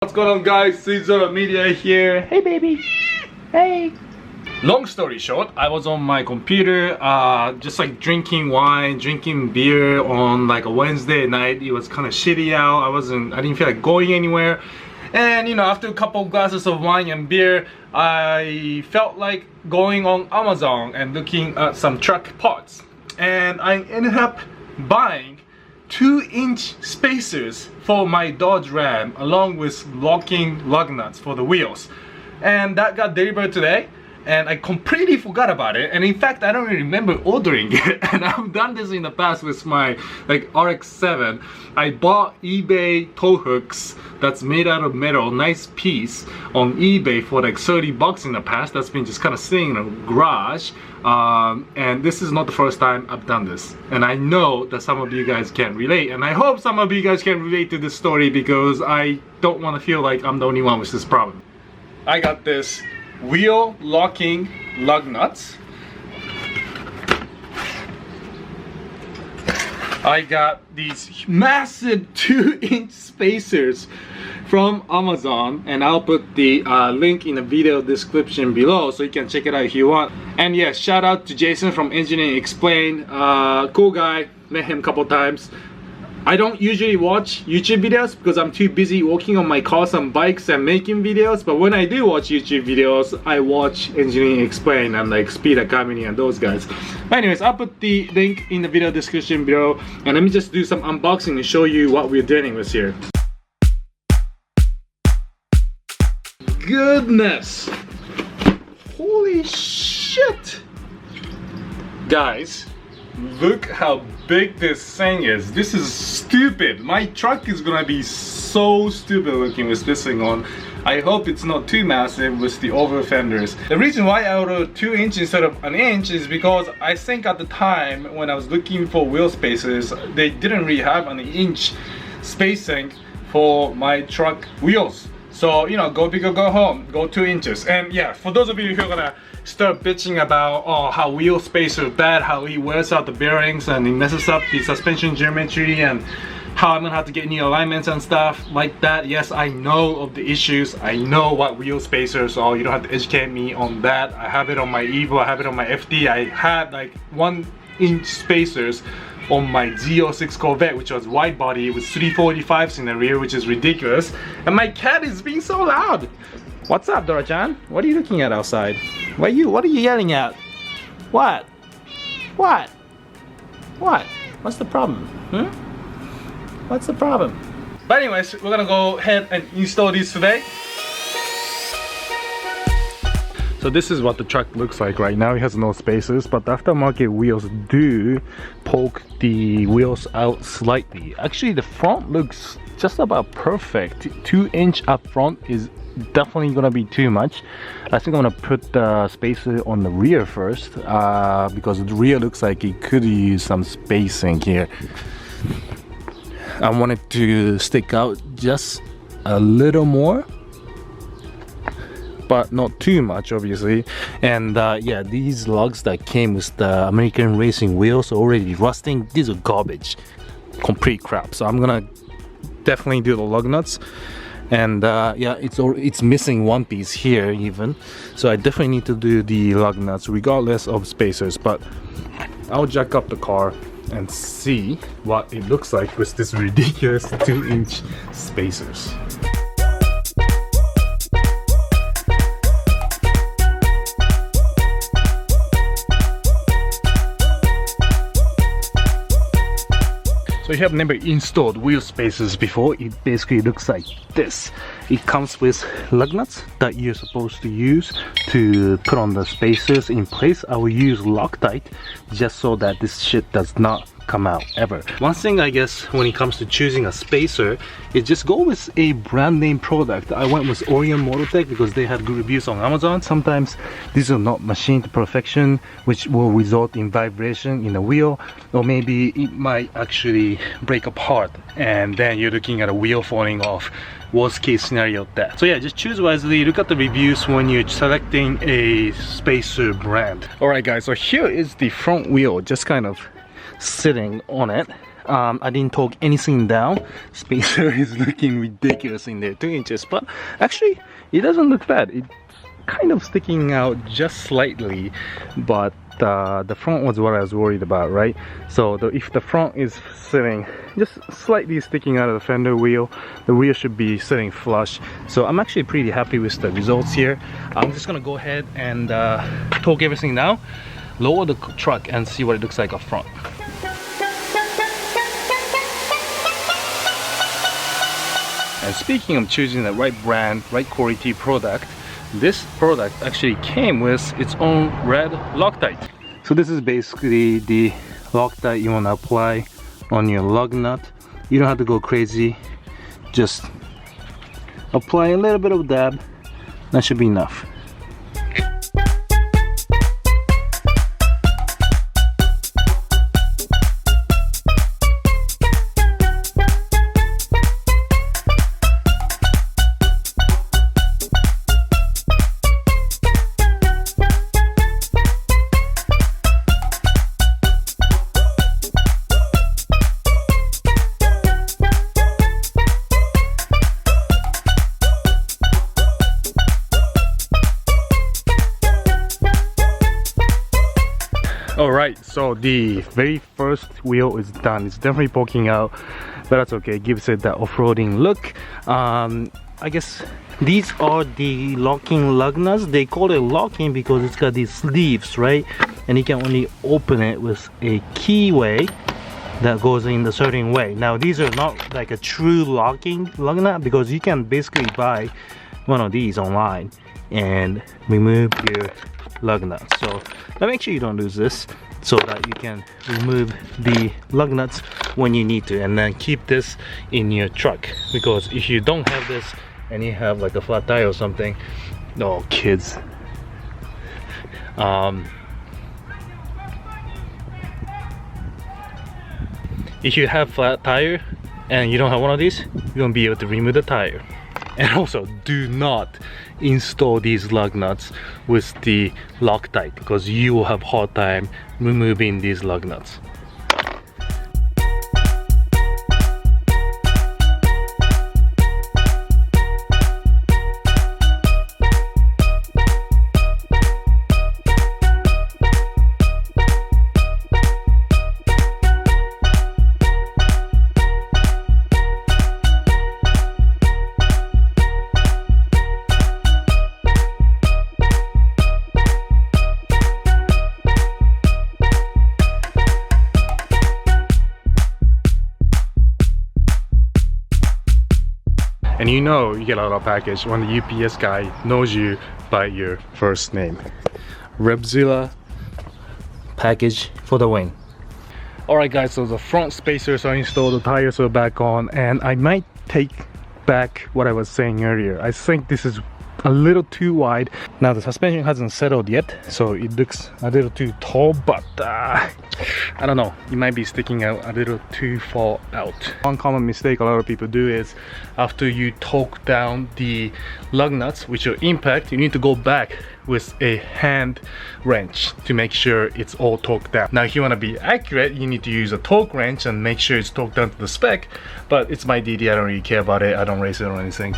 What's going on, guys? Caesar Media here. Hey baby. Hey. Long story short, I was on my computer just like drinking wine, drinking beer on like a Wednesday night. It was kind of shitty out. I didn't feel like going anywhere. And you know, after a couple of glasses of wine and beer, I felt like going on Amazon and looking at some truck parts. And I ended up buying 2-inch spacers for my Dodge Ram along with locking lug nuts for the wheels, and that got delivered today and I completely forgot about it. And in fact, I don't even remember ordering it. And I've done this in the past with my like RX-7. I bought eBay tow hooks that's made out of metal, nice piece, on eBay for like 30 bucks in the past. That's been just kind of sitting in a garage. And this is not the first time I've done this, and I know that some of you guys can relate, and I hope some of you guys can relate to this story because I don't want to feel like I'm the only one with this problem. I got this wheel locking lug nuts. I got these massive 2-inch spacers from Amazon, and I'll put the link in the video description below so you can check it out if you want. And yeah, shout out to Jason from Engineering Explained. Cool guy, met him a couple times. I don't usually watch YouTube videos because I'm too busy working on my cars and bikes and making videos, but when I do watch YouTube videos, I watch Engineering Explained and like Speed Academy and those guys. Anyways, I'll put the link in the video description below, and let me just do some unboxing and show you what we're dealing with here. Goodness! Holy shit! Guys, look how big this thing is. This is stupid. My truck is gonna be so stupid looking with this thing on. I hope it's not too massive with the over fenders. The reason why I ordered 2 inch instead of 1 inch is because I think at the time when I was looking for wheel spacers, they didn't really have an inch spacing for my truck wheels. So, you know, go big or go home, go 2 inches. And yeah, for those of you who are gonna start bitching about how wheel spacer is bad, how he wears out the bearings and he messes up the suspension geometry, and how I'm gonna have to get new alignments and stuff like that. Yes, I know of the issues. I know what wheel spacers are. You don't have to educate me on that. I have it on my Evo, I have it on my FD. I had like 1-inch spacers on my Z06 Corvette, which was wide body with 345s in the rear, which is ridiculous. And my cat is being so loud. What's up, Dora-chan? What are you looking at outside? What are you yelling at? What? What? What? What's the problem? What's the problem? But anyways, we're gonna go ahead and install these today. So this is what the truck looks like right now. It has no spacers, but the aftermarket wheels do poke the wheels out slightly. Actually, the front looks just about perfect. 2-inch up front is definitely gonna be too much. I think I'm gonna put the spacer on the rear first because the rear looks like it could use some spacing here. I want it to stick out just a little more, but not too much, obviously. And yeah, these lugs that came with the American racing wheels are already rusting. These are garbage, complete crap. So I'm gonna definitely do the lug nuts. And yeah, it's missing one piece here even, so I definitely need to do the lug nuts regardless of spacers. But I'll jack up the car and see what it looks like with this ridiculous 2-inch spacers. So if you have never installed wheel spacers before, it basically looks like this. It comes with lug nuts that you're supposed to use to put on the spacers in place. I will use Loctite just so that this shit does not come out ever. One thing I guess when it comes to choosing a spacer is just go with a brand name product. I went with Orion Mototech because they had good reviews on Amazon. Sometimes these are not machined to perfection, which will result in vibration in the wheel, or maybe it might actually break apart and then you're looking at a wheel falling off. Worst case scenario that. So yeah, just choose wisely, look at the reviews when you're selecting a spacer brand. Alright guys, so here is the front wheel just kind of sitting on it. I didn't torque anything down. Spacer is looking ridiculous in there, 2 inches, but actually it doesn't look bad. It's kind of sticking out just slightly, but the front was what I was worried about, right? So if the front is sitting just slightly sticking out of the fender wheel, the rear should be sitting flush. So I'm actually pretty happy with the results here. I'm just gonna go ahead and torque everything down, lower the truck, and see what it looks like up front. And speaking of choosing the right brand, right quality product, this product actually came with its own red Loctite. So this is basically the Loctite you want to apply on your lug nut. You don't have to go crazy, just apply a little bit of dab. That should be enough. Alright, so the very first wheel is done. It's definitely poking out, but that's okay. It gives it that off-roading look. I guess these are the locking lug nuts. They call it locking because it's got these sleeves, right? And you can only open it with a keyway that goes in a certain way. Now these are not like a true locking lug nut, because you can basically buy one of these online and remove your lug nuts. So make sure you don't lose this, so that you can remove the lug nuts when you need to, and then keep this in your truck. Because if you don't have this and you have like a flat tire or something, oh kids, if you have flat tire and you don't have one of these, you won't be able to remove the tire. And also, do not install these lug nuts with the Loctite, because you will have a hard time removing these lug nuts. And you know you get out of package when the UPS guy knows you by your first name. Revzilla package for the win. Alright guys, so the front spacers are installed, the tires are back on, and I might take back what I was saying earlier. I think this is a little too wide. Now the suspension hasn't settled yet, so it looks a little too tall, but I don't know, it might be sticking out a little too far out. One common mistake a lot of people do is after you torque down the lug nuts with your impact, you need to go back with a hand wrench to make sure it's all torqued down. Now if you want to be accurate, you need to use a torque wrench and make sure it's torqued down to the spec, but it's my DD, I don't really care about it, I don't race it or anything.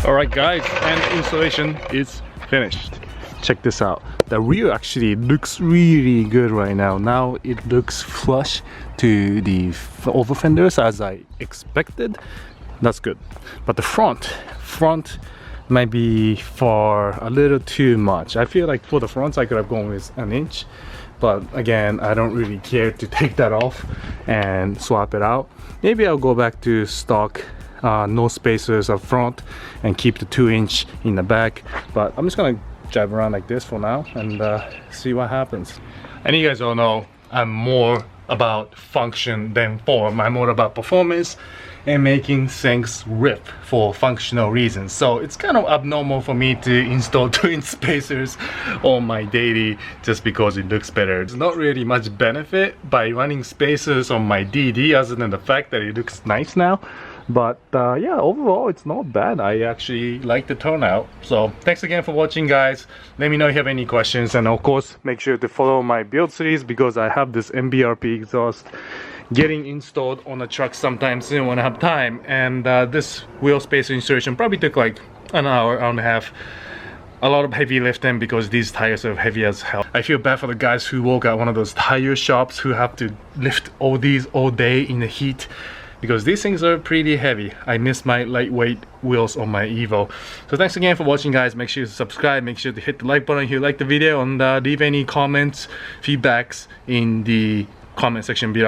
Alright guys, and installation is finished. Check this out. The rear actually looks really good right now. Now it looks flush to the over fenders as I expected. That's good. But the front might be for a little too much. I feel like for the front I could have gone with an inch. But again, I don't really care to take that off and swap it out. Maybe I'll go back to stock no spacers up front and keep the 2-inch in the back, but I'm just gonna drive around like this for now and see what happens. And you guys all know I'm more about function than form. I'm more about performance and making things rip for functional reasons. So it's kind of abnormal for me to install twin spacers on my daily just because it looks better. There's not really much benefit by running spacers on my DD other than the fact that it looks nice now. But yeah, overall it's not bad. I actually like the turnout. So thanks again for watching, guys. Let me know if you have any questions, and of course make sure to follow my build series because I have this MBRP exhaust getting installed on a truck sometime soon when I have time. And this wheel spacer installation probably took like an hour and a half. A lot of heavy lifting because these tires are heavy as hell. I feel bad for the guys who work at one of those tire shops who have to lift all these all day in the heat, because these things are pretty heavy. I miss my lightweight wheels on my Evo. So thanks again for watching, guys. Make sure to subscribe, make sure to hit the like button if you like the video, and leave any comments, feedbacks in the comment section below.